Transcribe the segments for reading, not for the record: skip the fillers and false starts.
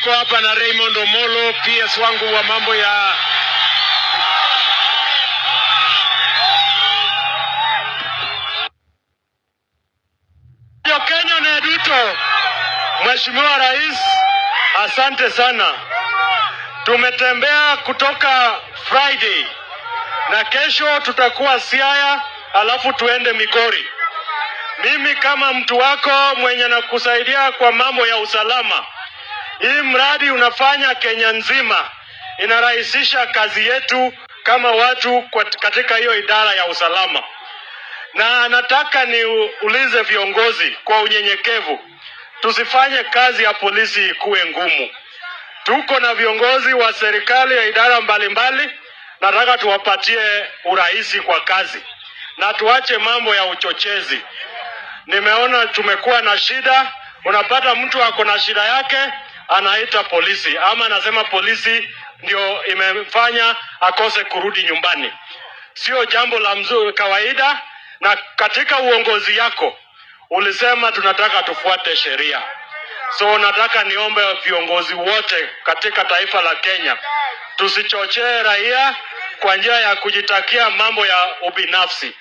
niko hapa na Raymond Omolo, PS wangu wa mambo ya Kenya na Edito. Mheshimiwa Rais, asante sana. Tumetembea kutoka Friday na kesho tutakuwa Siaya, alafu tuende Migori. Mimi kama mtu wako mwenye nakusaidia kwa mambo ya usalama, hii mradi unafanya Kenya nzima, inarahisisha kazi yetu kama watu katika hiyo idara ya usalama. Na nataka niulize viongozi kwa unyenyekevu, tusifanye kazi ya polisi kuwe ngumu. Tuko na viongozi wa serikali ya idara mbalimbali, nataka tuwapatie urahisi kwa kazi na tuache mambo ya uchochezi. Nimeona tumekuwa na shida, unapata mtu ako na shida yake anaita polisi ama anasema polisi ndio imefanya akose kurudi nyumbani. Sio jambo la kawaida, na katika uongozi yako ulisema tunataka tufuate sheria. So nataka niombe viongozi wote katika taifa la Kenya, tusichochee raia kwa njia ya kujitakia mambo ya ubinafsi.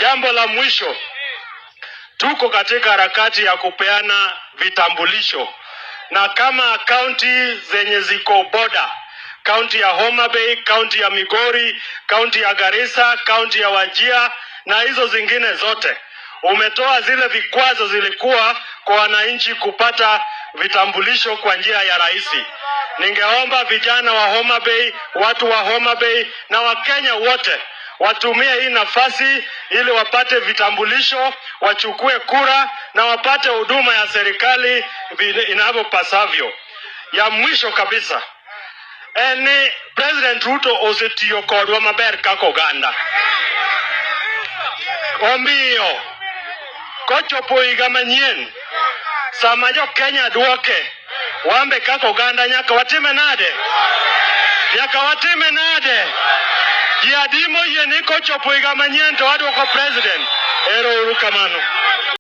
Jambo la mwisho, tuko katika harakati ya kupeana vitambulisho, na kama kaunti zenye ziko boda, kaunti ya Homa Bay, kaunti ya Migori, kaunti ya Garissa, kaunti ya Wajir na hizo zingine zote, umetoa zile vikwazo zilikuwa kwa wananchi kupata vitambulisho kwa njia ya rahisi. Ningeomba vijana wa Homa Bay, watu wa Homa Bay na Wakenya wote watumie hii nafasi ili wapate vitambulisho, wachukue kura na wapate huduma ya serikali inavyopasavyo. Ya mwisho kabisa, ni President Ruto osetiyo kodwa maber kaka oganda. Omiyo kochopo higa manyien, sama jo Kenya duoke, wambe kaka oganda nyaka watime nade? Nyaka watime nade? Yadimo yeni kochopo higa manyien to waduoko president. Ero uru kamano.